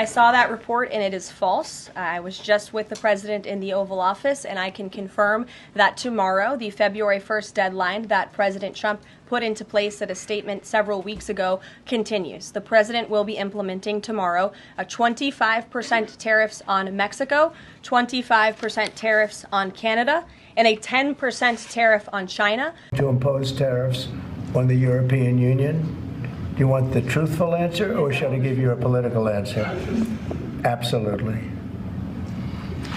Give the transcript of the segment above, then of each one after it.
I saw that report and it is false. I was just with the president in the Oval Office, and I can confirm that tomorrow, the February 1st deadline that President Trump put into place at a statement several weeks ago, continues. The president will be implementing tomorrow a 25% tariffs on Mexico, 25% tariffs on Canada, and a 10% tariff on China. To impose tariffs on the European Union? Do you want the truthful answer, or should I give you a political answer? Absolutely.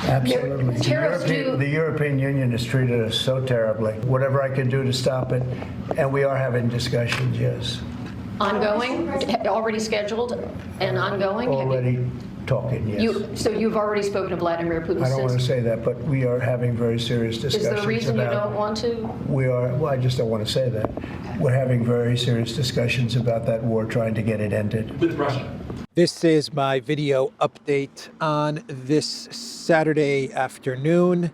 Absolutely. The European Union has treated us so terribly. Whatever I can do to stop it, and we are having discussions, yes. Ongoing? Already scheduled and ongoing? Already talking, yes. So you've already spoken to Vladimir Putin? I don't want to say that, but we are having very serious discussions. Is there a reason you don't want to? We are, well, I just don't want to say that. We're having very serious discussions about that war, trying to get it ended. With Russia. This is my video update on this Saturday afternoon,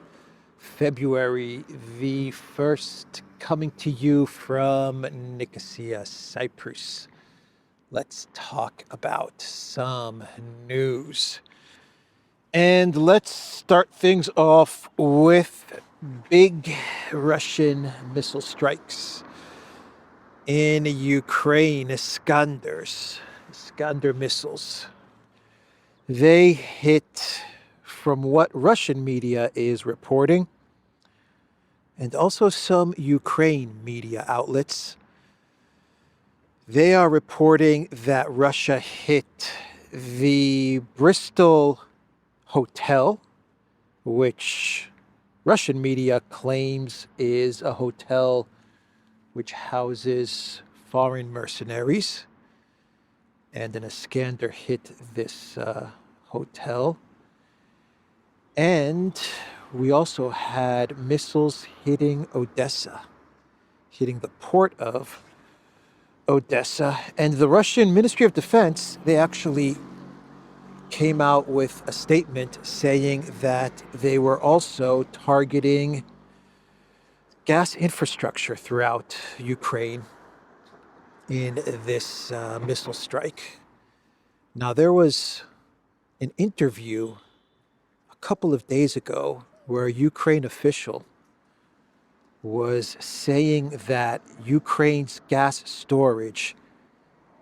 February the 1st, coming to you from Nicosia, Cyprus. Let's talk about some news. And let's start things off with big Russian missile strikes in Ukraine. Iskander missiles. They hit, from what Russian media is reporting, and also some Ukraine media outlets, they are reporting that Russia hit the Bristol hotel, which Russian media claims is a hotel which houses foreign mercenaries. And an Iskander hit this hotel. And we also had missiles hitting Odessa, hitting the port of Odessa. And the Russian Ministry of Defense, they actually came out with a statement saying that they were also targeting gas infrastructure throughout Ukraine in this missile strike. Now, there was an interview a couple of days ago where a Ukraine official was saying that Ukraine's gas storage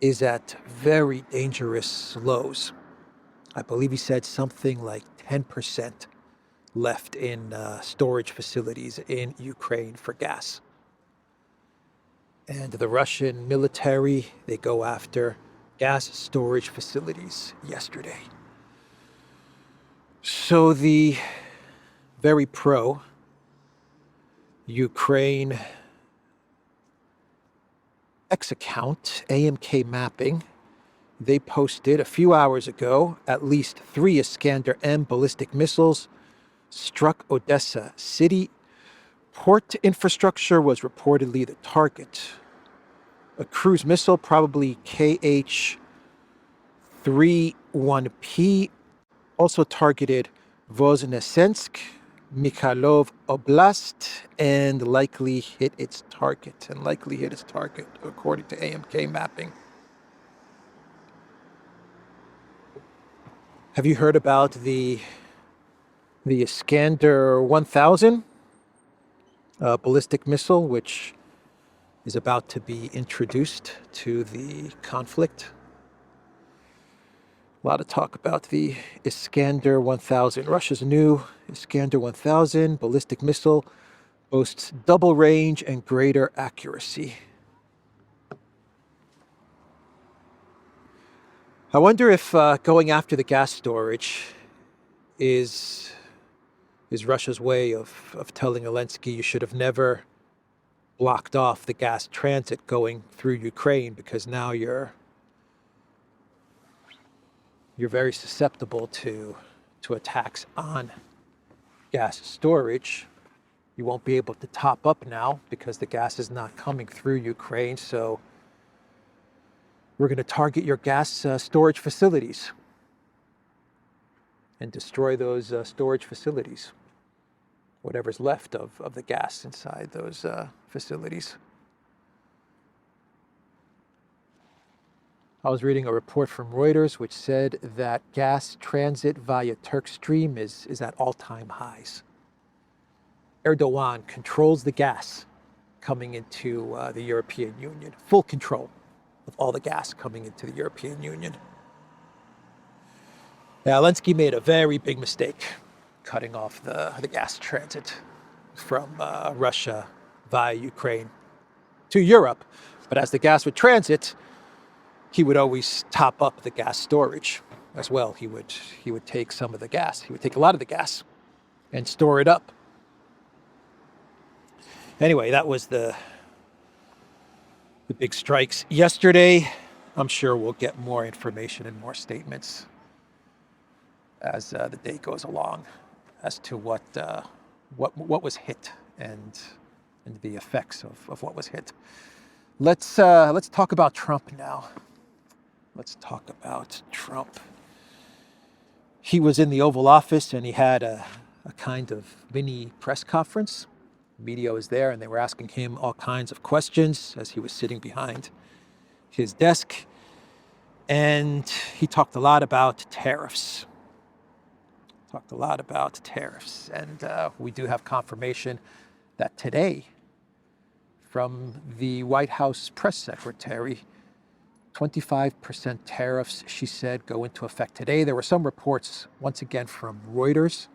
is at very dangerous lows. I believe he said something like 10% left in storage facilities in Ukraine for gas. And the Russian military, they go after gas storage facilities yesterday. So the very pro-Ukraine X account, AMK Mapping, they posted a few hours ago at least 3 Iskander-M ballistic missiles struck Odessa city. Port infrastructure was reportedly the target. A cruise missile, probably KH-31P, also targeted Voznesensk, Mikhailov Oblast, and likely hit its target, according to AMK Mapping. Have you heard about the Iskander 1000 ballistic missile, which is about to be introduced to the conflict? A lot of talk about the Iskander 1000. Russia's new Iskander 1000 ballistic missile boasts double range and greater accuracy. I wonder if going after the gas storage is Russia's way of telling Zelensky you should have never blocked off the gas transit going through Ukraine, because now you're very susceptible to attacks on gas storage. You won't be able to top up now because the gas is not coming through Ukraine. So we're going to target your gas storage facilities and destroy those storage facilities, whatever's left of the gas inside those facilities. I was reading a report from Reuters which said that gas transit via Turk Stream is at all-time highs. Erdogan controls the gas coming into the European Union, full control of all the gas coming into the European Union. Now, Zelensky made a very big mistake cutting off the gas transit from Russia via Ukraine to Europe. But as the gas would transit, he would always top up the gas storage as well. He would take some of the gas. He would take a lot of the gas and store it up. Anyway, that was the big strikes yesterday. I'm sure we'll get more information and more statements as the day goes along as to what was hit and the effects of what was hit. Let's talk about Trump now. Let's talk about Trump. He was in the Oval Office and he had a kind of mini press conference. Media was there and they were asking him all kinds of questions as he was sitting behind his desk. And he talked a lot about tariffs. And we do have confirmation that today, from the White House press secretary, 25% tariffs, she said, go into effect today. There were some reports, once again, from Reuters,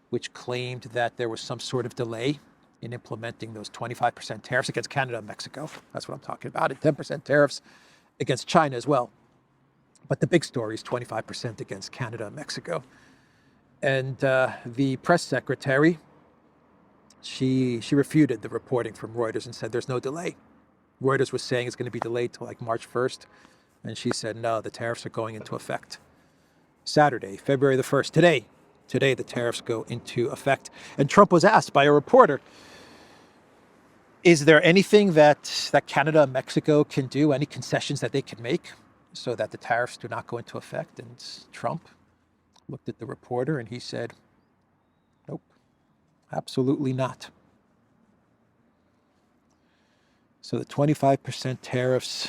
which claimed that there was some sort of delay in implementing those 25% tariffs against Canada and Mexico. That's what I'm talking about. And 10% tariffs against China as well. But the big story is 25% against Canada and Mexico. And the press secretary, she refuted the reporting from Reuters and said there's no delay. Reuters was saying it's going to be delayed till like March 1st. And she said, no, the tariffs are going into effect Saturday, February the 1st. Today the tariffs go into effect. And Trump was asked by a reporter, is there anything that Canada and Mexico can do, any concessions that they can make so that the tariffs do not go into effect? And Trump looked at the reporter and he said, nope, absolutely not. So the 25% tariffs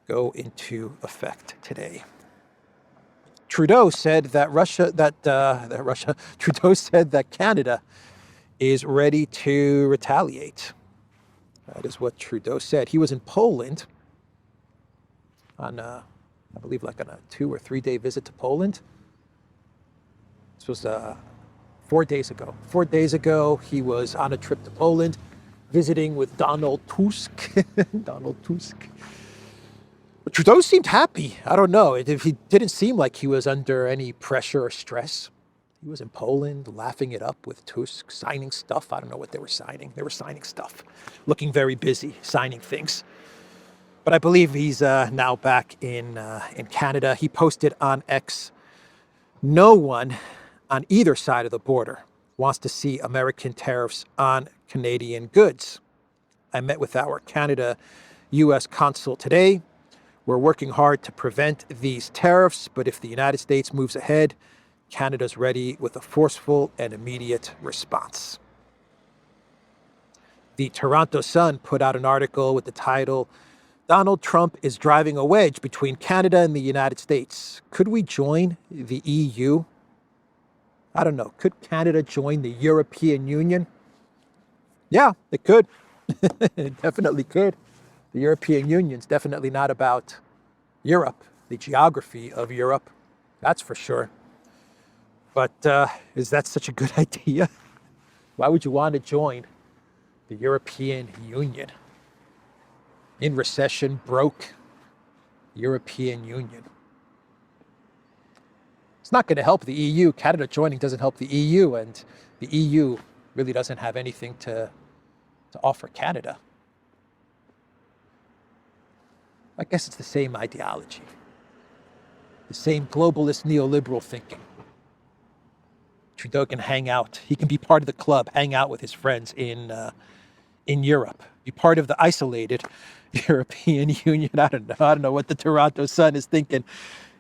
go into effect today. Trudeau said that Trudeau said that Canada is ready to retaliate. That is what Trudeau said. He was in Poland on, I believe, like on a 2 or 3 day visit to Poland. This was 4 days ago. 4 days ago, he was on a trip to Poland, visiting with Donald Tusk. Donald Tusk. But Trudeau seemed happy. I don't know. He didn't seem like he was under any pressure or stress. He was in Poland, laughing it up with Tusk, signing stuff. I don't know what they were signing. They were signing stuff, looking very busy, signing things. But I believe he's now back in Canada. He posted on X, no one on either side of the border wants to see American tariffs on Canadian goods. I met with our Canada-U.S. consul today. We're working hard to prevent these tariffs, but if the United States moves ahead, Canada's ready with a forceful and immediate response. The Toronto Sun put out an article with the title, Donald Trump is driving a wedge between Canada and the United States. Could we join the EU? I don't know. Could Canada join the European Union? Yeah, it could. It definitely could. The European Union's definitely not about Europe, the geography of Europe, that's for sure. But is that such a good idea? Why would you want to join the European Union? In recession, broke European Union. It's not going to help the EU. Canada joining doesn't help the EU, and the EU really doesn't have anything to offer Canada. I guess it's the same ideology, the same globalist neoliberal thinking. Trudeau can hang out. He can be part of the club, hang out with his friends in Europe, be part of the isolated European Union. I don't know what the Toronto Sun is thinking.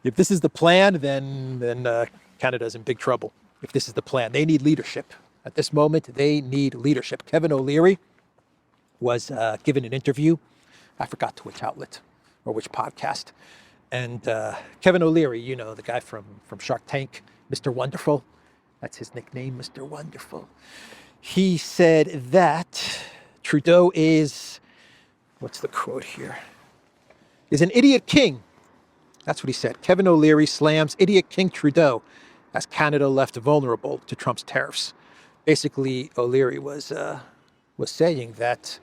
If this is the plan, then Canada's in big trouble. If this is the plan, they need leadership. At this moment, they need leadership. Kevin O'Leary was given an interview. I forgot to which outlet or which podcast. And Kevin O'Leary, you know, the guy from Shark Tank, Mr. Wonderful. That's his nickname, Mr. Wonderful. He said that Trudeau is, what's the quote here? Is an idiot king. That's what he said. Kevin O'Leary slams idiot King Trudeau as Canada left vulnerable to Trump's tariffs. Basically, O'Leary was saying that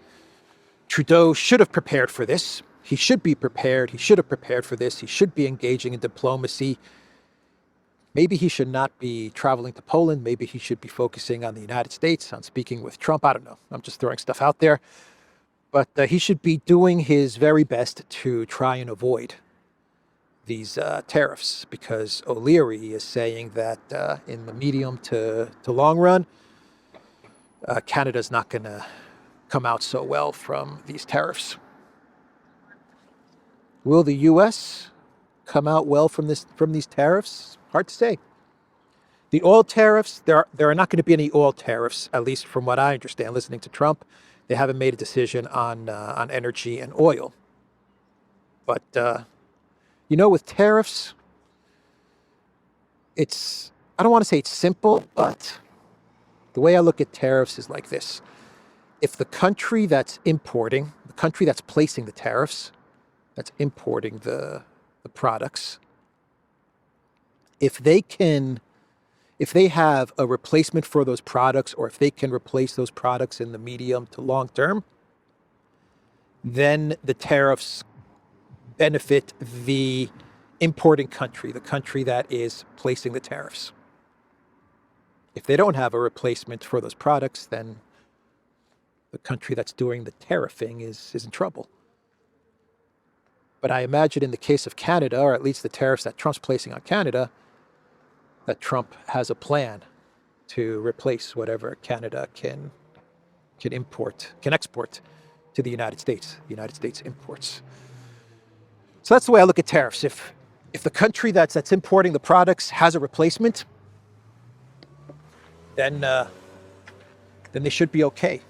Trudeau should have prepared for this. He should be prepared. He should have prepared for this. He should be engaging in diplomacy. Maybe he should not be traveling to Poland. Maybe he should be focusing on the United States, on speaking with Trump. I don't know. I'm just throwing stuff out there. But he should be doing his very best to try and avoid these tariffs, because O'Leary is saying that in the medium to long run, Canada's not going to come out so well from these tariffs. Will the U.S. come out well from these tariffs? Hard to say. The oil tariffs, there are not going to be any oil tariffs, at least from what I understand, listening to Trump. They haven't made a decision on energy and oil. But, you know, with tariffs, I don't want to say it's simple, but the way I look at tariffs is like this. If the country that's importing, the country that's placing the tariffs, that's importing the products, if they have a replacement for those products, or if they can replace those products in the medium to long term, then the tariffs benefit the importing country, the country that is placing the tariffs. If they don't have a replacement for those products, then the country that's doing the tariffing is in trouble. But I imagine in the case of Canada, or at least the tariffs that Trump's placing on Canada, that Trump has a plan to replace whatever Canada can export to the United States. The United States imports. So that's the way I look at tariffs. If the country that's importing the products has a replacement, then they should be okay.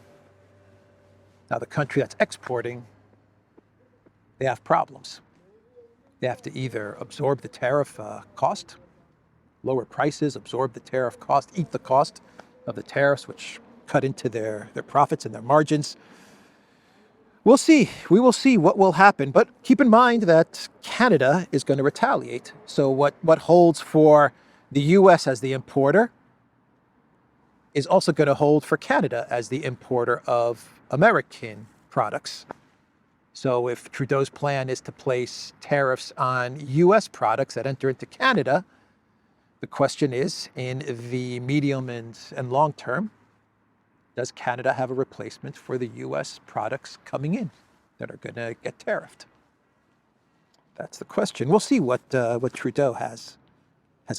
Now the country that's exporting, they have problems. They have to either absorb the tariff cost, lower prices, absorb the tariff cost, eat the cost of the tariffs, which cut into their profits and their margins. We'll see. We will see what will happen. But keep in mind that Canada is going to retaliate. So what holds for the U.S. as the importer is also going to hold for Canada as the importer of American products. So if Trudeau's plan is to place tariffs on U.S. products that enter into Canada, the question is, in the medium and long term, does Canada have a replacement for the U.S. products coming in that are going to get tariffed? That's the question. We'll see what Trudeau has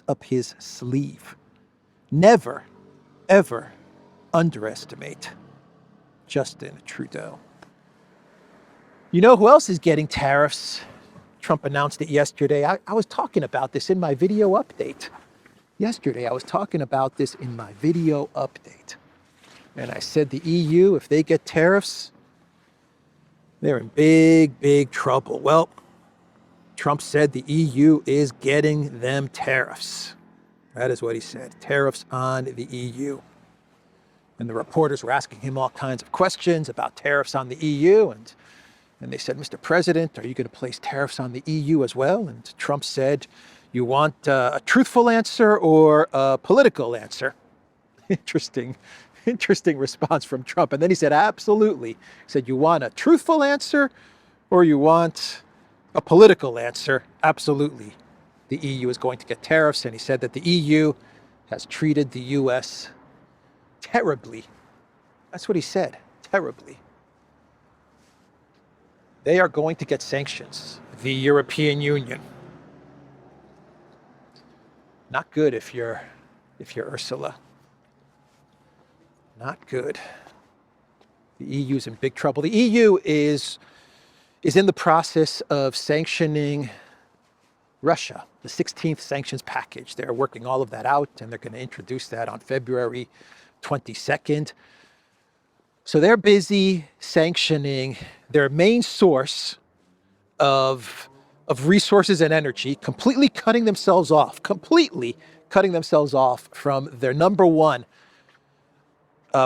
up his sleeve. Never, ever underestimate Justin Trudeau. You know who else is getting tariffs? Trump announced it yesterday. I was talking about this in my video update. Yesterday, I was talking about this in my video update. And I said the EU, if they get tariffs, they're in big, big trouble. Well, Trump said the EU is getting them tariffs. That is what he said, tariffs on the EU. And the reporters were asking him all kinds of questions about tariffs on the EU. And they said, Mr. President, are you going to place tariffs on the EU as well? And Trump said, you want a truthful answer or a political answer? Interesting response from Trump. And then he said, absolutely. He said, you want a truthful answer or you want a political answer? Absolutely. The EU is going to get tariffs. And he said that the EU has treated the U.S. terribly. That's what he said, terribly. They are going to get sanctions. The European Union. Not good if you're Ursula. Not good. The EU's in big trouble. The EU is in the process of sanctioning Russia, the 16th sanctions package. They're working all of that out, and they're going to introduce that on February 22nd. So they're busy sanctioning their main source of resources and energy, completely cutting themselves off from their number one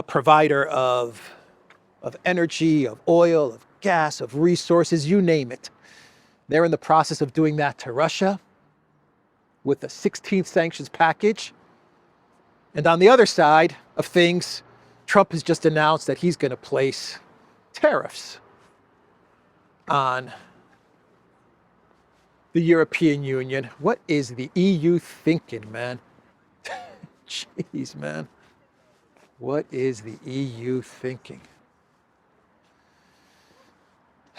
provider of energy, of oil, of gas, of resources, you name it. They're in the process of doing that to Russia with the 16th sanctions package. And on the other side of things, Trump has just announced that he's going to place tariffs on the European Union. What is the EU thinking, man? Jeez, man. What is the EU thinking?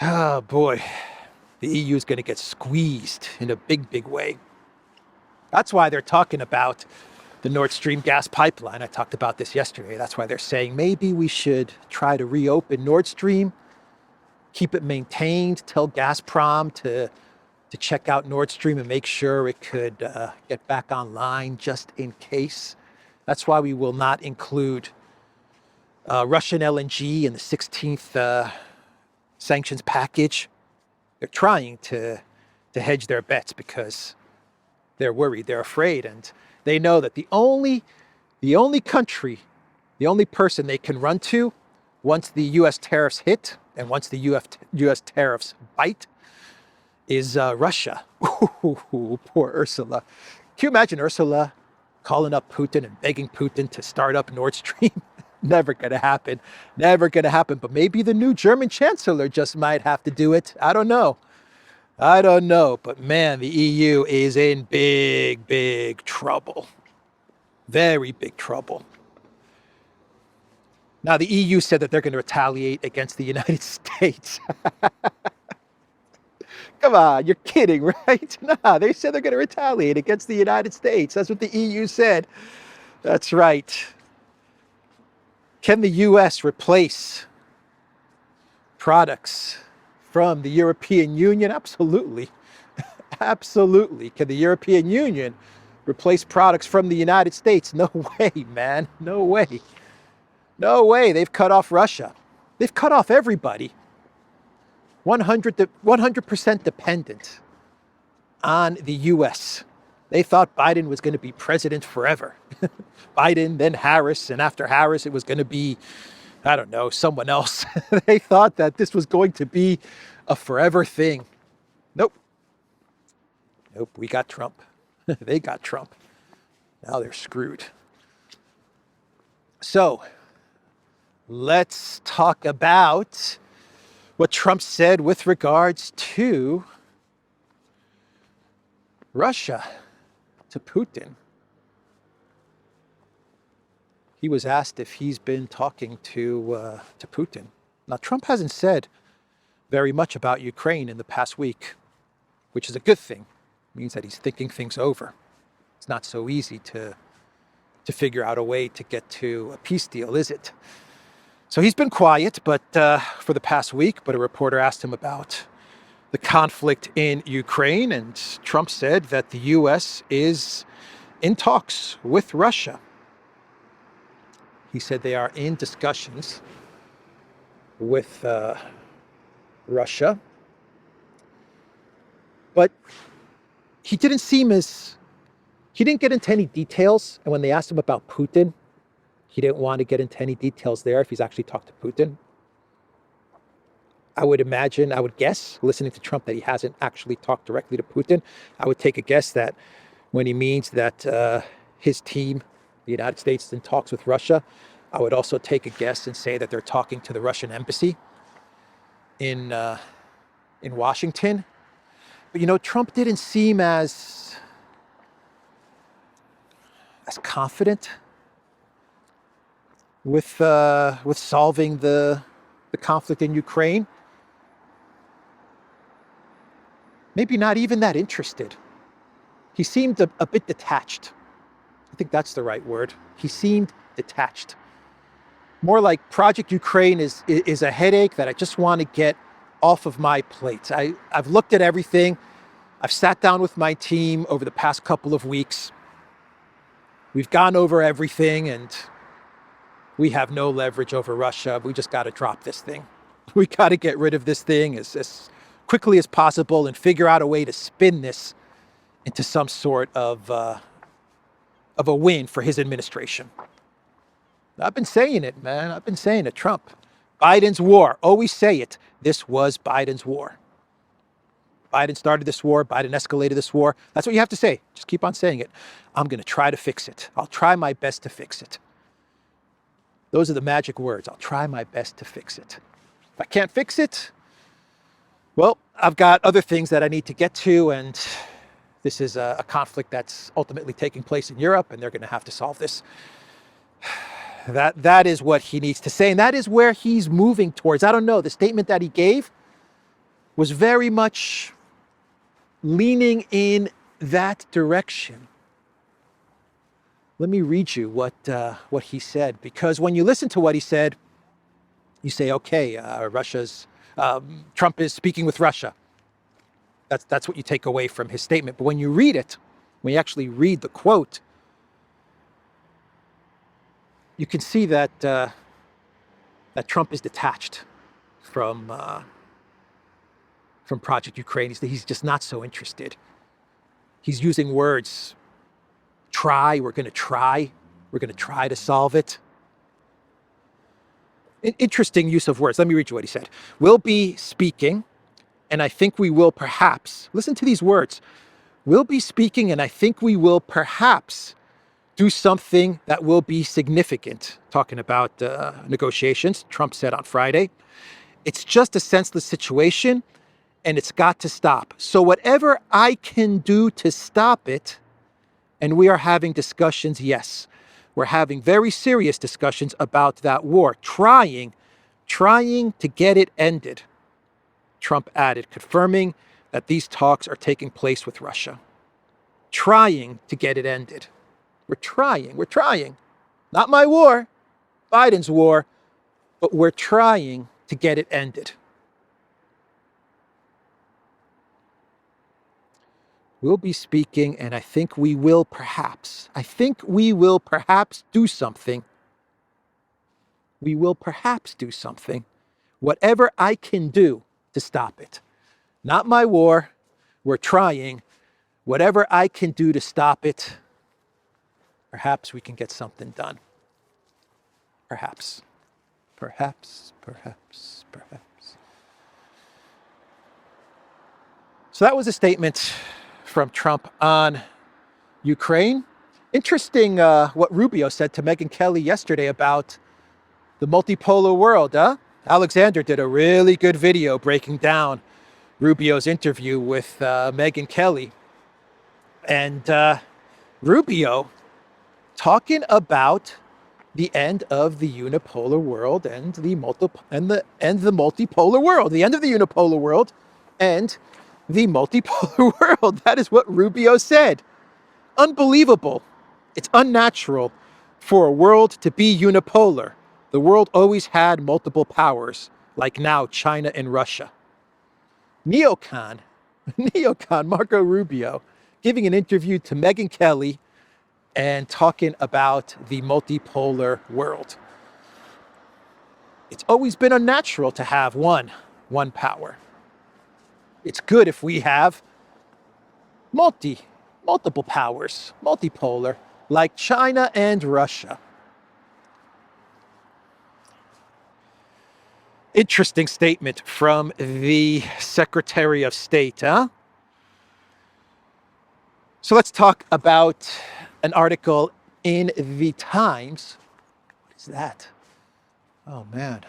Oh, boy. The EU is going to get squeezed in a big, big way. That's why they're talking about the Nord Stream gas pipeline. I talked about this yesterday. That's why they're saying maybe we should try to reopen Nord Stream, keep it maintained, tell Gazprom to check out Nord Stream and make sure it could get back online just in case. That's why we will not include Russian LNG in the 16th sanctions package. They're trying to hedge their bets because they're worried, they're afraid, and they know that the only country, the only person they can run to once the U.S. tariffs hit and once the U.S. tariffs bite is Russia. Ooh, poor Ursula. Can you imagine Ursula calling up Putin and begging Putin to start up Nord Stream? Never going to happen. Never going to happen. But maybe the new German chancellor just might have to do it. I don't know. But man, the EU is in big, big trouble. Very big trouble. Now, the EU said that they're going to retaliate against the United States. Come on, you're kidding, right? Nah, they said they're going to retaliate against the United States. That's what the EU said. That's right. Can the US replace products from the European Union? Absolutely. Absolutely. Can the European Union replace products from the United States? No way, man. No way. No way. They've cut off Russia. They've cut off everybody. 100% dependent on the US. They thought Biden was going to be president forever. Biden, then Harris, and after Harris, it was going to be, I don't know, someone else. They thought that this was going to be a forever thing. Nope. We got Trump. They got Trump. Now they're screwed. So, let's talk about what Trump said with regards to Russia, to Putin. He was asked if he's been talking to Putin. Now, Trump hasn't said very much about Ukraine in the past week, which is a good thing. It means that he's thinking things over. It's not so easy to figure out a way to get to a peace deal, is it? So he's been quiet, but for the past week. But a reporter asked him about the conflict in Ukraine, and Trump said that the U.S. is in talks with Russia. He said they are in discussions with Russia, but he didn't get into any details. And when they asked him about Putin, he didn't want to get into any details there if he's actually talked to Putin. I would guess, listening to Trump, that he hasn't actually talked directly to Putin. I would take a guess that when he means that his team, the United States, is in talks with Russia, I would also take a guess and say that they're talking to the Russian embassy in Washington. But Trump didn't seem as confident with solving the conflict in Ukraine. Maybe not even that interested. He seemed a bit detached. I think that's the right word. He seemed detached. More like Project Ukraine is a headache that I just want to get off of my plate. I've looked at everything. I've sat down with my team over the past couple of weeks. We've gone over everything, and we have no leverage over Russia. We just got to drop this thing. We got to get rid of this thing as quickly as possible and figure out a way to spin this into some sort of a win for his administration. I've been saying it, man. I've been saying it. Trump. Biden's war. Always say it. This was Biden's war. Biden started this war. Biden escalated this war. That's what you have to say. Just keep on saying it. I'm going to try to fix it. I'll try my best to fix it. Those are the magic words. I'll try my best to fix it. If I can't fix it, well, I've got other things that I need to get to, and this is a conflict that's ultimately taking place in Europe, and they're going to have to solve this. That is what he needs to say, and that is where he's moving towards. I don't know. The statement that he gave was very much leaning in that direction. Let me read you what he said, because when you listen to what he said, you say, okay, Trump is speaking with Russia. That's what you take away from his statement. But when you read it, when you actually read the quote, you can see that that Trump is detached from Project Ukraine. He's just not so interested. He's using words. Try. We're going to try. We're going to try to solve it. An interesting use of words. Let me read you what he said. We'll be speaking, and I think we will perhaps, listen to these words. We'll be speaking, and I think we will perhaps do something that will be significant. Talking about negotiations, Trump said on Friday. It's just a senseless situation, and it's got to stop. So whatever I can do to stop it, and we are having discussions, yes. We're having very serious discussions about that war, trying to get it ended. Trump added, confirming that these talks are taking place with Russia. Trying to get it ended. We're trying. Not my war, Biden's war, but we're trying to get it ended. We'll be speaking, and I think we will perhaps do something. We will perhaps do something. Whatever I can do to stop it. Not my war. We're trying. Whatever I can do to stop it. Perhaps we can get something done. Perhaps. So that was a statement from Trump on Ukraine. Interesting what Rubio said to Megyn Kelly yesterday about the multipolar world, huh? Alexander did a really good video breaking down Rubio's interview with Megyn Kelly. And Rubio talking about the end of the unipolar world and the multipolar world, the end of the unipolar world and the multipolar world. That is what Rubio said. Unbelievable. It's unnatural for a world to be unipolar. The world always had multiple powers, like now China and Russia. Neocon Marco Rubio, giving an interview to Megyn Kelly and talking about the multipolar world. It's always been unnatural to have one power. It's good if we have multiple powers, multipolar, like China and Russia. Interesting statement from the Secretary of State, huh? So let's talk about an article in the Times. What is that? Oh, man.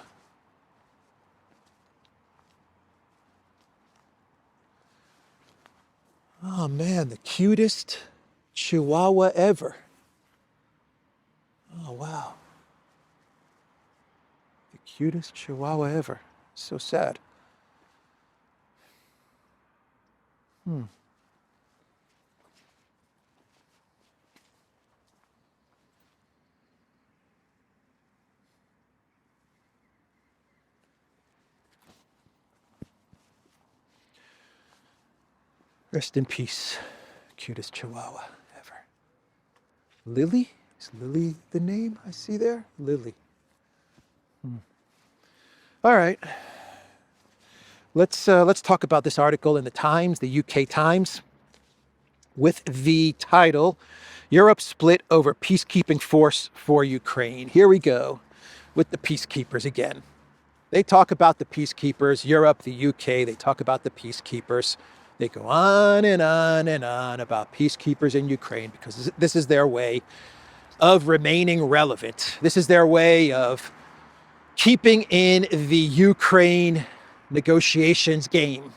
Oh, man, the cutest chihuahua ever. Oh, wow. The cutest chihuahua ever. So sad. Rest in peace, cutest chihuahua ever. Lily? Is Lily the name I see there? Lily. All right. Let's talk about this article in the Times, the UK Times, with the title, Europe Split Over Peacekeeping Force for Ukraine. Here we go with the peacekeepers again. They talk about the peacekeepers, Europe, the UK, they talk about the peacekeepers. They go on and on and on about peacekeepers in Ukraine because this is their way of remaining relevant. This is their way of keeping in the Ukraine negotiations game.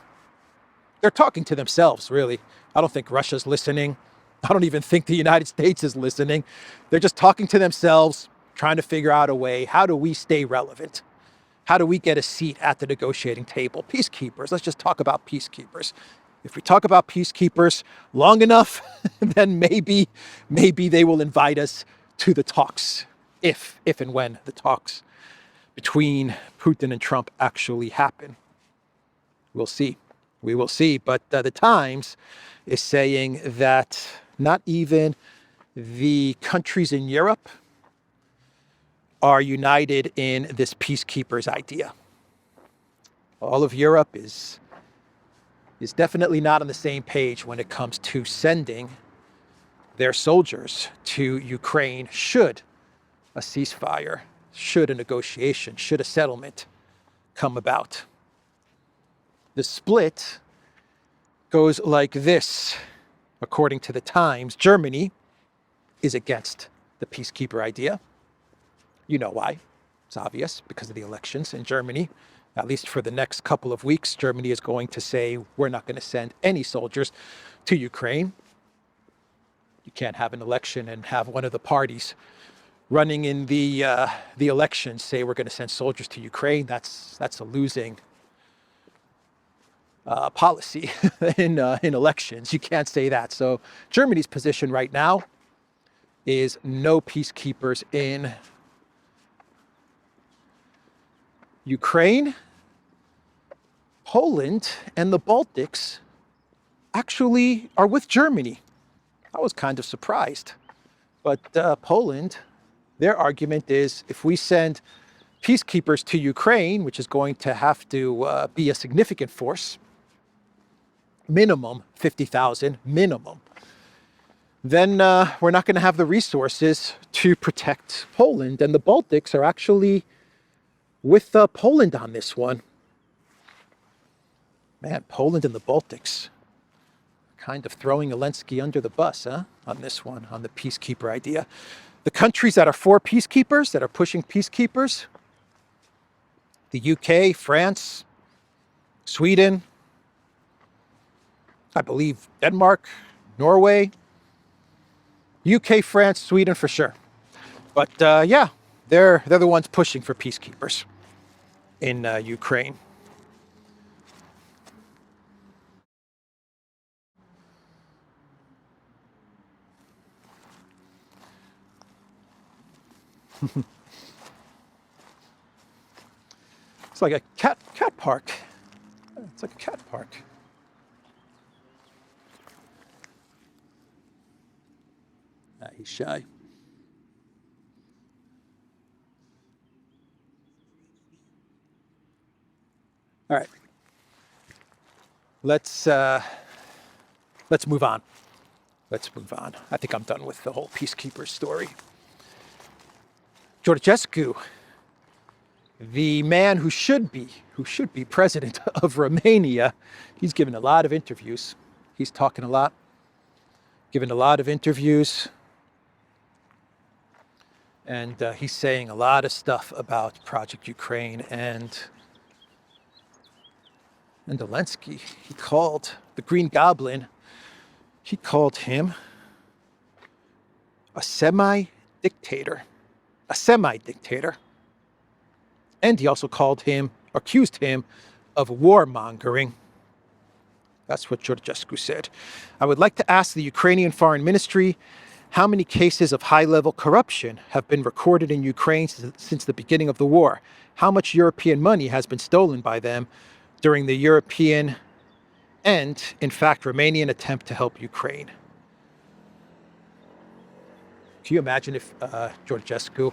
They're talking to themselves, really. I don't think Russia's listening. I don't even think the United States is listening. They're just talking to themselves, trying to figure out a way. How do we stay relevant? How do we get a seat at the negotiating table? Peacekeepers. Let's just talk about peacekeepers. If we talk about peacekeepers long enough, then maybe they will invite us to the talks, if and when the talks between Putin and Trump actually happen. We'll see. We will see. But the Times is saying that not even the countries in Europe are united in this peacekeepers idea. All of Europe is definitely not on the same page when it comes to sending their soldiers to Ukraine should a ceasefire, should a negotiation, should a settlement come about. The split goes like this, according to the Times. Germany is against the peacekeeper idea. You know why. It's obvious, because of the elections in Germany. At least for the next couple of weeks, Germany is going to say, we're not going to send any soldiers to Ukraine. You can't have an election and have one of the parties running in the election say we're going to send soldiers to Ukraine. That's a losing policy in elections. You can't say that. So Germany's position right now is no peacekeepers in Ukraine. Poland and the Baltics actually are with Germany. I was kind of surprised. But Poland, their argument is if we send peacekeepers to Ukraine, which is going to have to be a significant force, minimum 50,000, minimum, then we're not going to have the resources to protect Poland. And the Baltics are actually with Poland on this one. Man, Poland and the Baltics kind of throwing Zelensky under the bus, huh? On this one, on the peacekeeper idea. The countries that are for peacekeepers, that are pushing peacekeepers, the UK, France, Sweden, I believe Denmark, Norway, UK, France, Sweden for sure. But yeah, they're the ones pushing for peacekeepers in Ukraine. It's like a cat park. It's like a cat park. He's shy. All right. Let's move on. Let's move on. I think I'm done with the whole peacekeeper story. Georgescu, the man who should be president of Romania, he's given a lot of interviews. He's talking a lot, given a lot of interviews. And he's saying a lot of stuff about Project Ukraine and Zelensky. He called the Green Goblin, he called him a semi-dictator. A semi-dictator. And he also accused him of warmongering. That's what Georgescu said. I would like to ask the Ukrainian Foreign Ministry how many cases of high-level corruption have been recorded in Ukraine since the beginning of the war? How much European money has been stolen by them during the European and, in fact, Romanian attempt to help Ukraine? Can you imagine if Georgescu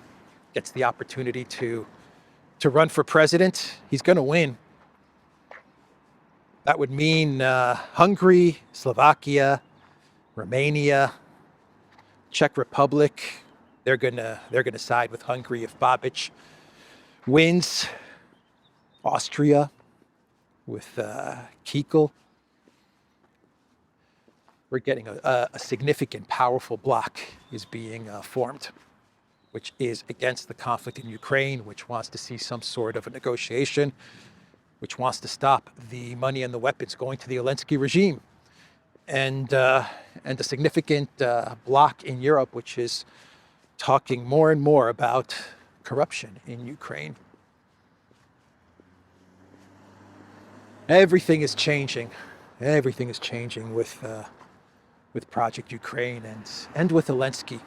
gets the opportunity to run for president? He's going to win. That would mean Hungary, Slovakia, Romania, Czech Republic. They're gonna side with Hungary if Babic wins. Austria with Kickel. We're getting a significant, powerful bloc is being formed, which is against the conflict in Ukraine, which wants to see some sort of a negotiation, which wants to stop the money and the weapons going to the Zelensky regime, and a significant bloc in Europe, which is talking more and more about corruption in Ukraine. Everything is changing. Everything is changing with Project Ukraine and with Zelensky.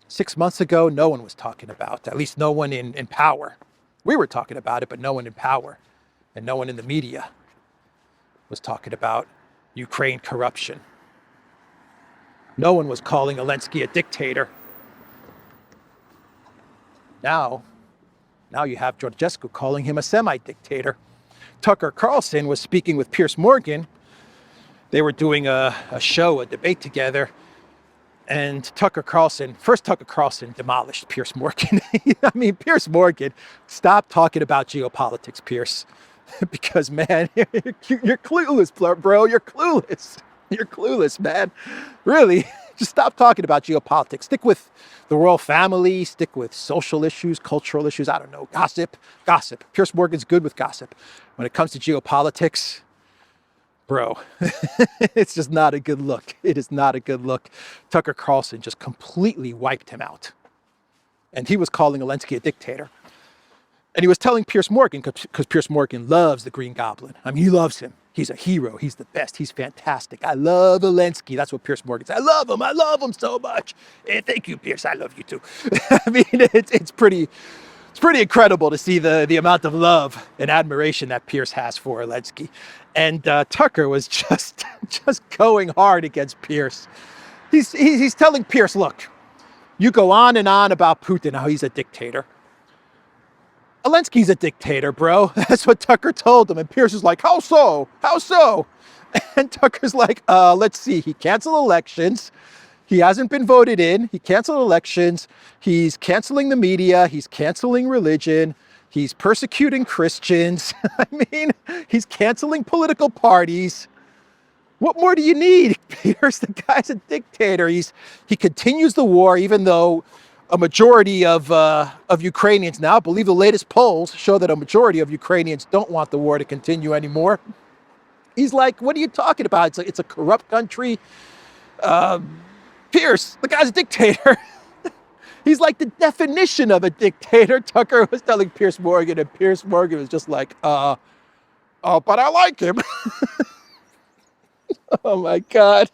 6 months ago, no one was talking about, at least no one in power. We were talking about it, but no one in power and no one in the media was talking about Ukraine corruption. No one was calling Zelensky a dictator. Now you have Georgescu calling him a semi-dictator. Tucker Carlson was speaking with Piers Morgan. They were doing a show, a debate together. And Tucker Carlson demolished Piers Morgan. I mean, Piers Morgan, stop talking about geopolitics, Piers. Because, man, you're clueless, bro. You're clueless. You're clueless, man. Really, just stop talking about geopolitics. Stick with the royal family. Stick with social issues, cultural issues. I don't know, gossip. Piers Morgan's good with gossip. When it comes to geopolitics, bro, it's just not a good look. It is not a good look. Tucker Carlson just completely wiped him out. And he was calling Zelensky a dictator. And he was telling Piers Morgan, because Piers Morgan loves the Green Goblin. I mean, he loves him. He's a hero. He's the best. He's fantastic. I love Zelensky. That's what Piers Morgan said. I love him so much. And thank you, Piers. I love you too. I mean, it's pretty incredible to see the amount of love and admiration that Piers has for Zelensky. And Tucker was just going hard against Piers. He's telling Piers, look, you go on and on about Putin, how he's a dictator. Zelensky's a dictator, bro. That's what Tucker told him. And Piers is like, how so? How so? And Tucker's like, let's see. He canceled elections. He hasn't been voted in. He canceled elections. He's canceling the media. He's canceling religion. He's persecuting Christians. I mean, he's canceling political parties. What more do you need, Piers? The guy's a dictator. He continues the war, even though a majority of Ukrainians now, I believe the latest polls show that a majority of Ukrainians don't want the war to continue anymore. He's like, what are you talking about? It's a corrupt country. Piers, the guy's a dictator. He's like the definition of a dictator. Tucker was telling Piers Morgan, and Piers Morgan was just like, but I like him. Oh my God.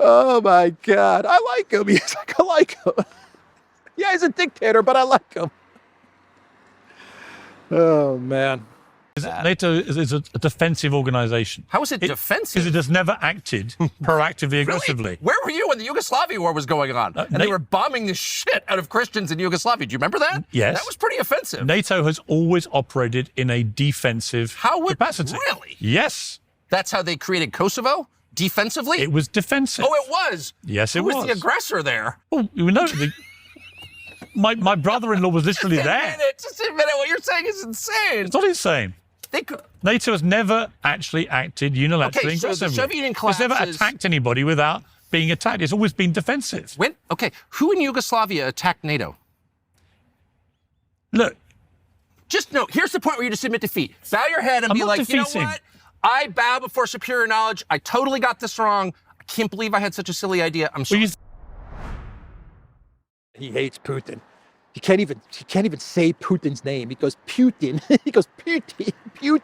Oh my God. I like him. He's like, I like him. Yeah, he's a dictator, but I like him. Oh man. NATO is a defensive organization. How is it defensive? Because it has never acted proactively, aggressively. Really? Where were you when the Yugoslavia war was going on? And they were bombing the shit out of Christians in Yugoslavia. Do you remember that? Yes. That was pretty offensive. NATO has always operated in a defensive capacity. Really? Yes. That's how they created Kosovo? Defensively? It was defensive. Oh, it was? Yes, it was. Who was the aggressor there? Oh, you know, my brother-in-law was literally there. Just a minute. What you're saying is insane. It's not insane. NATO has never actually acted unilaterally. Okay, so the Soviet Union collapses. It's never attacked anybody without being attacked. It's always been defensive. Who in Yugoslavia attacked NATO? Look. Just no, here's the point where you just admit defeat. Bow your head and be like, you know what? I bow before superior knowledge. I totally got this wrong. I can't believe I had such a silly idea. I'm sorry. He hates Putin. He can't even say Putin's name. He goes Putin. He goes Putin. You're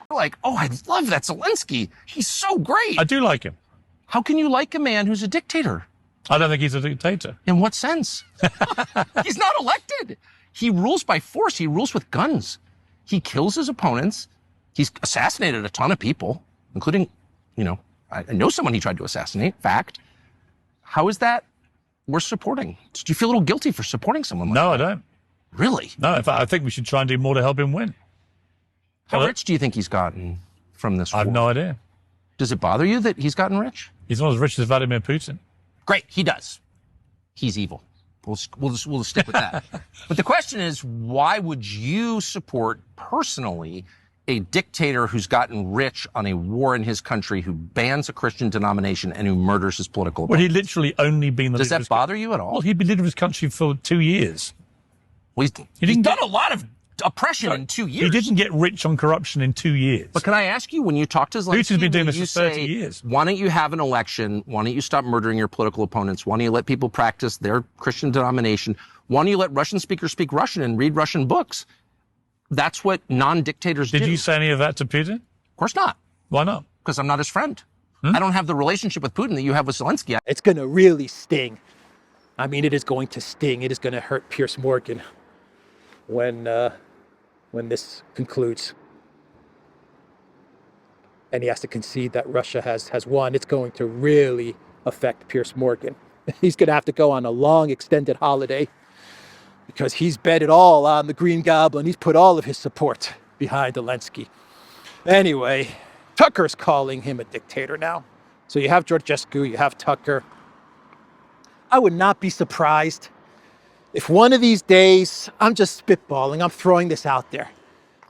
like, oh, I love that Zelensky. He's so great. I do like him. How can you like a man who's a dictator? I don't think he's a dictator. In what sense? He's not elected. He rules by force. He rules with guns. He kills his opponents. He's assassinated a ton of people, including, I know someone he tried to assassinate. Fact. How is that worth supporting? Do you feel a little guilty for supporting someone like that? No, I don't. Really? No, in fact, I think we should try and do more to help him win. How Hello? rich do you think he's gotten from this war? I have no idea. Does it bother you that he's gotten rich? He's not as rich as Vladimir Putin. Great, he does. He's evil. We'll just stick with that. But the question is, why would you support personally a dictator who's gotten rich on a war in his country, who bans a Christian denomination and who murders his political Well, he opponents? literally only been the Does leader of that his bother you at all? Well, he'd been leader of his country for 2 years. Well, he's didn't done get- a lot of oppression in 2 years. He didn't get rich on corruption in 2 years. But can I ask you, when you talk to Zelensky, Putin's been doing will this you for 30 say, years. why don't you have an election? Why don't you stop murdering your political opponents? Why don't you let people practice their Christian denomination? Why don't you let Russian speakers speak Russian and read Russian books? That's what non-dictators do. Did you say any of that to Putin? Of course not, Why not? because I'm not his friend. I don't have the relationship with Putin that you have with Zelensky. It's going to really sting. I mean, it is going to sting. It is going to hurt Piers Morgan when this concludes. And he has to concede that Russia has won. It's going to really affect Piers Morgan. He's going to have to go on a long, extended holiday because he's bet it all on the Green Goblin. He's put all of his support behind Zelensky. Anyway, Tucker's calling him a dictator now. So you have Georgescu, you have Tucker. I would not be surprised if one of these days, I'm just spitballing, I'm throwing this out there.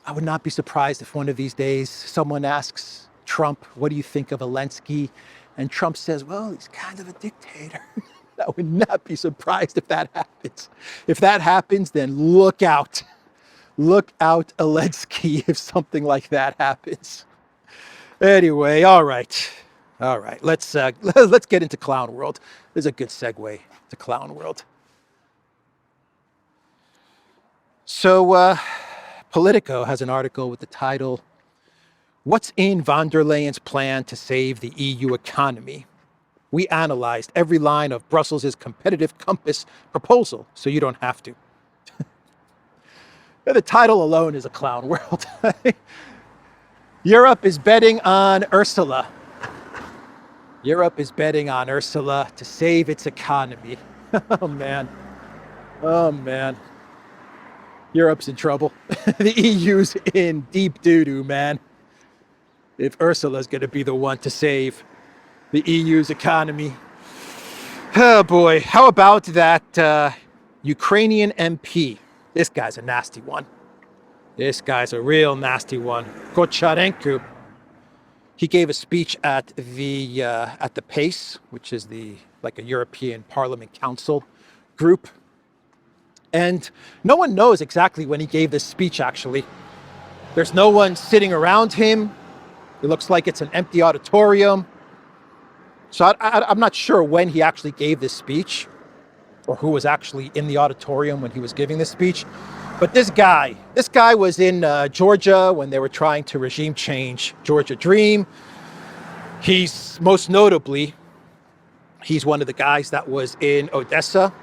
I would not be surprised if one of these days someone asks Trump, what do you think of Zelensky? And Trump says, well, he's kind of a dictator. I would not be surprised if that happens. If that happens, then look out. Look out, Zelensky, if something like that happens. Anyway, all right. Let's get into Clown World. There's a good segue to Clown World. So, Politico has an article with the title, "What's in von der Leyen's plan to save the EU economy? We analyzed every line of Brussels' competitive compass proposal, so you don't have to." The title alone is a clown world. Europe is betting on Ursula. Europe is betting on Ursula to save its economy. Oh, man. Oh, man. Europe's in trouble. The EU's in deep doo-doo, man. If Ursula's going to be the one to save the EU's economy. Oh, boy. How about that Ukrainian MP? This guy's a nasty one. This guy's a real nasty one. Kocharenko. He gave a speech at the PACE, which is like a European Parliament Council group. And no one knows exactly when he gave this speech, actually. There's no one sitting around him. It looks like it's an empty auditorium. So I'm not sure when he actually gave this speech or who was actually in the auditorium when he was giving this speech. But this guy was in Georgia when they were trying to regime change Georgia Dream. He's most notably, he's one of the guys that was in Odessa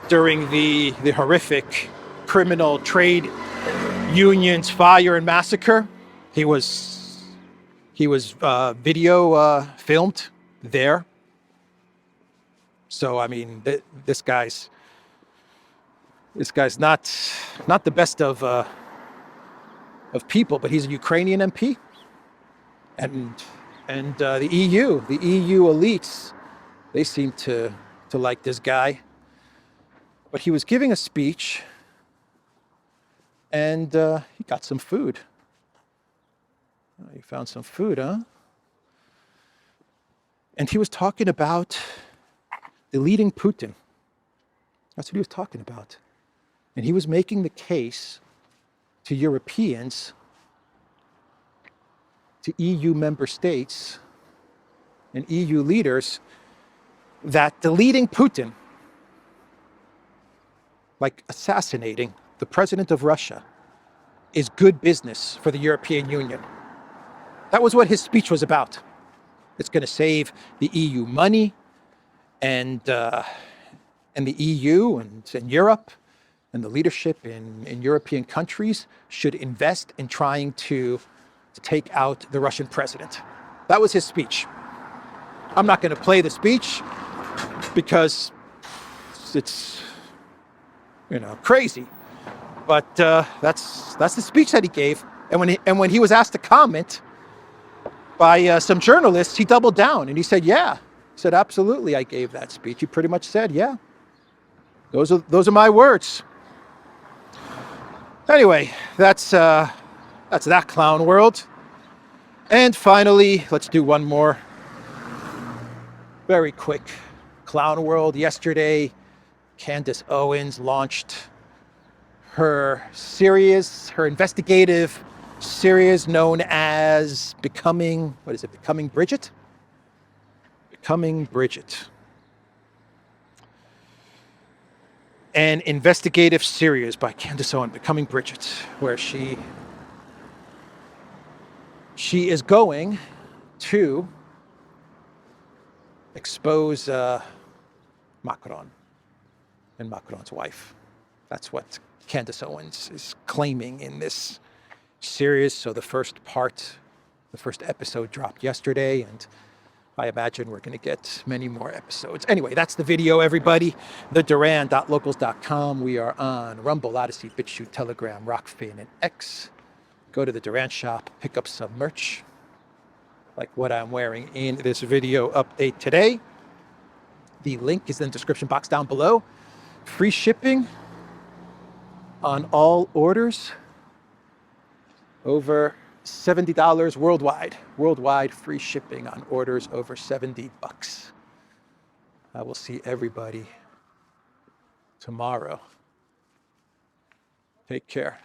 during the horrific criminal trade unions fire and massacre. He was video filmed there. So I mean, this guy's not the best of people, but he's a Ukrainian MP, and the EU elites, they seem to like this guy. But he was giving a speech, and he got some food. Oh, you found some food, huh? And he was talking about deleting Putin. That's what he was talking about. And he was making the case to Europeans, to EU member states and EU leaders, that deleting Putin, like assassinating the president of Russia, is good business for the European Union. That was what his speech was about. It's going to save the EU money, and the EU and Europe and the leadership in European countries should invest in trying to take out the Russian president. That was his speech. I'm not going to play the speech because it's crazy, but that's the speech that he gave. And when he was asked to comment by some journalists, he doubled down and he said, yeah. He said, absolutely, I gave that speech. He pretty much said, yeah, those are my words. Anyway, that's that clown world. And finally, let's do one more very quick clown world. Yesterday, Candace Owens launched her series, her investigative series known as Becoming Bridget? Becoming Bridget. An investigative series by Candace Owens, Becoming Bridget, where she is going to expose Macron and Macron's wife. That's what Candace Owens is claiming in this series. So the first episode dropped yesterday, and I imagine we're going to get many more episodes. Anyway, that's the video, everybody. The Duran.locals.com. We are on Rumble, ODYSEE, BitChute, Telegram, Rockfin, and X. Go to the Duran shop, pick up some merch, like what I'm wearing in this video update today. The link is in the description box down below. Free shipping on all orders over $70 worldwide. Worldwide free shipping on orders over $70. I will see everybody tomorrow. Take care.